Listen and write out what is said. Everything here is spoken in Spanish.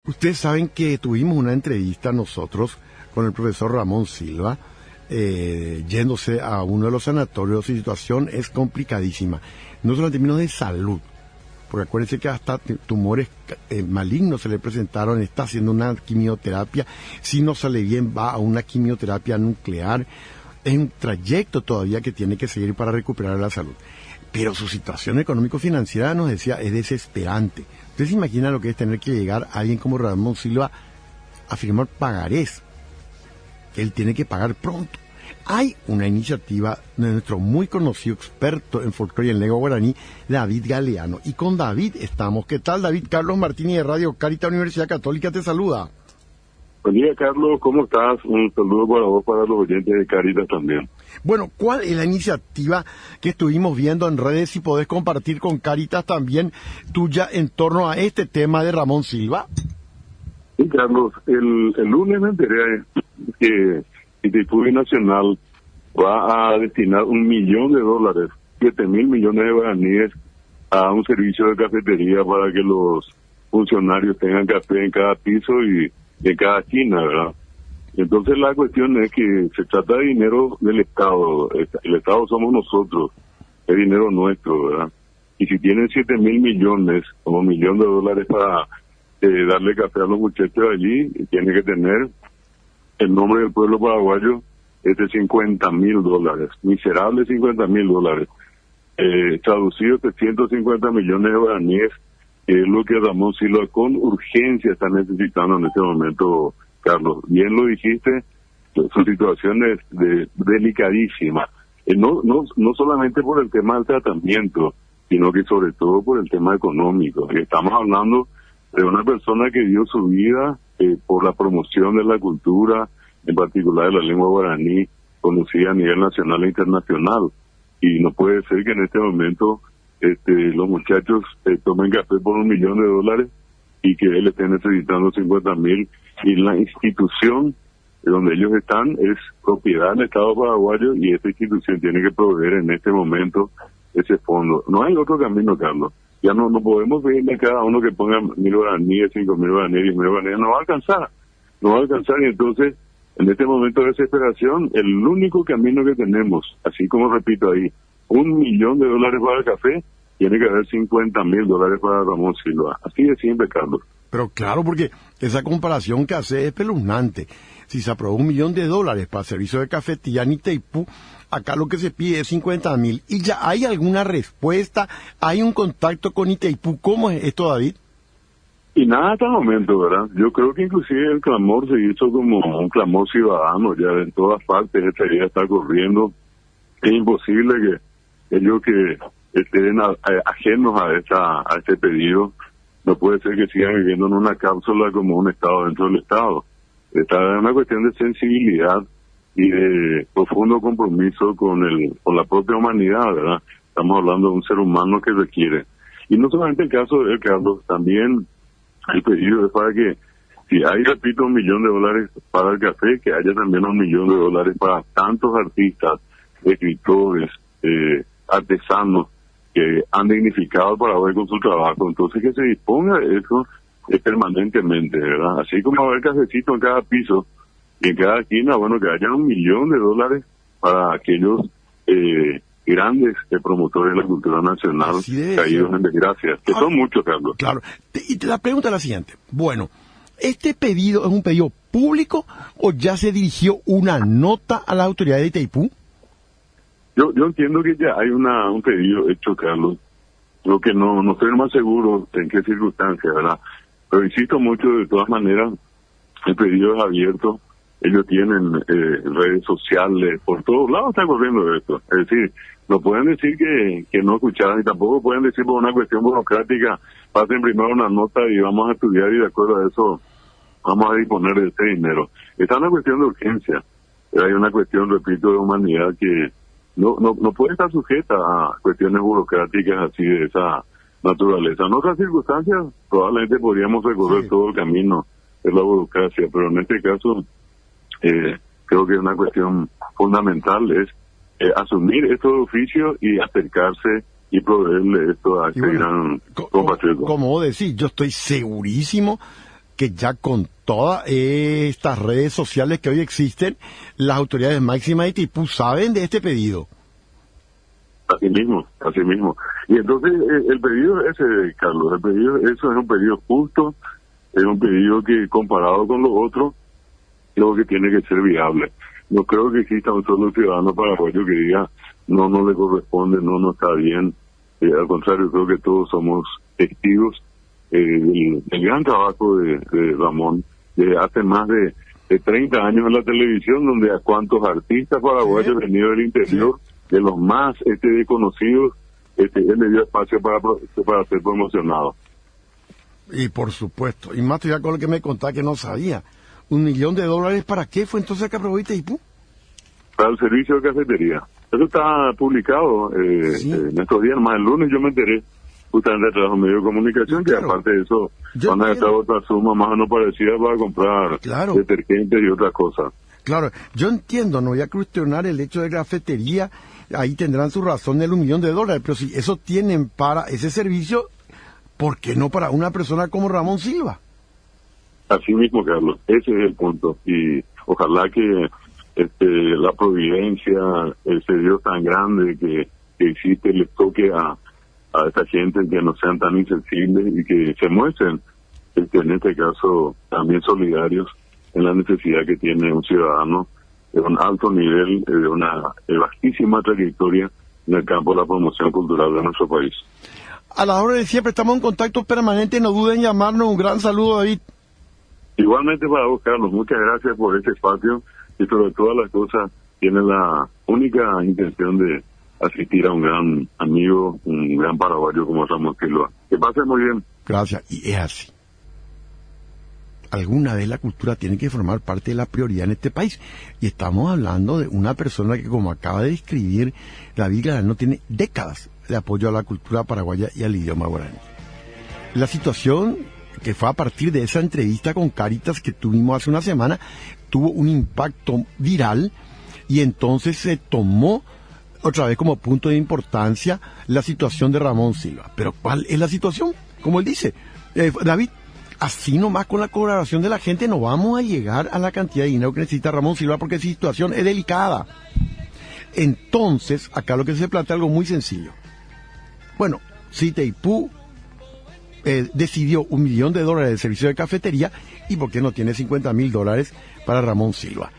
Ustedes saben que tuvimos una entrevista nosotros con el profesor Ramón Silva, yéndose a uno de los sanatorios. Su situación es complicadísima, no solo en términos de salud, porque acuérdense que hasta tumores malignos se le presentaron, está haciendo una quimioterapia, si no sale bien va a una quimioterapia nuclear, es un trayecto todavía que tiene que seguir para recuperar la salud. Pero su situación económico-financiera, nos decía, es desesperante. ¿Usted se imagina lo que es tener que llegar a alguien como Ramón Silva a firmar pagarés? Él tiene que pagar pronto. Hay una iniciativa de nuestro muy conocido experto en folclore y en lengua guaraní, David Galeano. Y con David estamos. ¿Qué tal, David? Carlos Martínez de Radio Caritas Universidad Católica te saluda. Buen día, Carlos. ¿Cómo estás? Un saludo para vos, para los oyentes de Caritas también. Bueno, ¿cuál es la iniciativa que estuvimos viendo en redes? Si podés compartir con Caritas también tuya en torno a este tema de Ramón Silva. Sí, Carlos. El lunes me enteré que Itaipú Nacional va a destinar $1 millón, 7.000 millones de guaraníes a un servicio de cafetería para que los funcionarios tengan café en cada piso y en cada esquina, ¿verdad? Entonces la cuestión es que se trata de dinero del Estado. El Estado somos nosotros, es dinero nuestro, ¿verdad? Y si tienen 7.000 millones, como $1 millón para darle café a los muchachos allí, tiene que tener el nombre del pueblo paraguayo, es de $50.000, miserables $50.000. Traducido 350 millones de guaraníes, que es lo que Ramón Silva con urgencia está necesitando en este momento, Carlos. Bien lo dijiste, su situación es delicadísima. No solamente por el tema del tratamiento, sino que sobre todo por el tema económico. Estamos hablando de una persona que dio su vida por la promoción de la cultura, en particular de la lengua guaraní, conocida a nivel nacional e internacional. Y no puede ser que en este momento los muchachos tomen café por $1 millón y que él esté necesitando 50.000, y la institución donde ellos están es propiedad del Estado paraguayo, y esta institución tiene que proveer en este momento ese fondo. No hay otro camino, Carlos. Ya no podemos pedirle a cada uno que ponga 1.000 guaraníes, 5.000 guaraníes, 10.000 guaraníes. No va a alcanzar, y entonces en este momento de desesperación, el único camino que tenemos, así como repito ahí, $1 millón para el café, tiene que haber $50.000 para Ramón Silva. Así de simple, Carlos. Pero claro, porque esa comparación que hace es espeluznante. Si se aprobó $1 millón para el servicio de cafetilla en Itaipú, acá lo que se pide es 50.000. ¿Y ya hay alguna respuesta? ¿Hay un contacto con Itaipú? ¿Cómo es esto, David? Y nada hasta el momento, ¿verdad? Yo creo que inclusive el clamor se hizo como un clamor ciudadano, ya en todas partes esta idea está corriendo. Es imposible que ellos que estén ajenos a este pedido, no puede ser que sigan viviendo en una cápsula como un Estado dentro del Estado. Esta es una cuestión de sensibilidad y de profundo compromiso con la propia humanidad, ¿verdad? Estamos hablando de un ser humano que requiere. Y no solamente el caso de él, Carlos, también el pedido es para que, si hay, repito, $1 millón para el café, que haya también $1 millón para tantos artistas, escritores, artesanos que han dignificado para ver con su trabajo. Entonces que se disponga de eso permanentemente, ¿verdad? Así como haber cafecito en cada piso y en cada esquina, bueno, que haya $1 millón para aquellos grandes promotores de la cultura nacional caídos en desgracia, que son muchos, Carlos. Claro. Y la pregunta es la siguiente. Bueno, ¿este pedido es un pedido público o ya se dirigió una nota a la autoridad de Itaipú? Yo entiendo que ya hay un pedido hecho, Carlos. Lo que no estoy más seguro en qué circunstancias, ¿verdad? Pero insisto mucho, de todas maneras, el pedido es abierto. Ellos tienen redes sociales, por todos lados está corriendo esto. Es decir, no pueden decir que no escucharon, y tampoco pueden decir por una cuestión burocrática, pasen primero una nota y vamos a estudiar y de acuerdo a eso vamos a disponer de este dinero. Esta es una cuestión de urgencia. Hay una cuestión, repito, de humanidad que no puede estar sujeta a cuestiones burocráticas así de esa naturaleza. En otras circunstancias probablemente podríamos recorrer todo el camino de la burocracia, pero en este caso creo que una cuestión fundamental es asumir estos oficios y acercarse y proveerle esto a este gran compatriota. Como vos decís, yo estoy segurísimo que ya con todas estas redes sociales que hoy existen, las autoridades máximas de Itaipú saben de este pedido. Así mismo, así mismo. Y entonces el pedido ese, Carlos, eso es un pedido justo, es un pedido que comparado con los otros, creo que tiene que ser viable. No creo que exista un solo ciudadano paraguayo que diga no le corresponde, no está bien. Al contrario, creo que todos somos testigos del gran trabajo de Ramón, de hace más de 30 años en la televisión, donde a cuantos artistas paraguayos venidos del interior, de los más conocidos, él le dio espacio para ser promocionado. Y por supuesto, y más ya con lo que me contaba que no sabía, $1 millón, ¿para qué fue entonces que aprobó Itaipú? Para el servicio de cafetería. Eso está publicado en estos días, más el lunes yo me enteré, justamente a través de un medio de comunicación, que aparte de eso van a gastar otra suma más o menos parecida para comprar detergentes y otras cosas. Claro, yo entiendo, no voy a cuestionar el hecho de cafetería, ahí tendrán su razón del $1 millón, pero si eso tienen para ese servicio, ¿por qué no para una persona como Ramón Silva? Así mismo, Carlos, ese es el punto, y ojalá que la providencia, ese Dios tan grande que existe, les toque a esta gente que no sean tan insensibles y que se muestren, en este caso, también solidarios en la necesidad que tiene un ciudadano de un alto nivel, de una vastísima trayectoria en el campo de la promoción cultural de nuestro país. A la hora de siempre estamos en contacto permanente, no duden en llamarnos. Un gran saludo, David. Igualmente para vos, Carlos, muchas gracias por este espacio y sobre todas las cosas tiene la única intención de asistir a un gran amigo, un gran paraguayo como Ramón Silva. Que pase muy bien. Gracias, y es así. Alguna vez la cultura tiene que formar parte de la prioridad en este país. Y estamos hablando de una persona que, como acaba de describir David Granado, tiene décadas de apoyo a la cultura paraguaya y al idioma guaraní. La situación que fue a partir de esa entrevista con Cáritas que tuvimos hace una semana, tuvo un impacto viral y entonces se tomó otra vez como punto de importancia la situación de Ramón Silva. Pero ¿cuál es la situación? Como él dice, David, así nomás con la colaboración de la gente no vamos a llegar a la cantidad de dinero que necesita Ramón Silva porque su situación es delicada. Entonces, acá lo que se plantea es algo muy sencillo. Bueno, si Itaipú decidió $1 millón de servicio de cafetería, ¿y por qué no tiene $50,000 para Ramón Silva?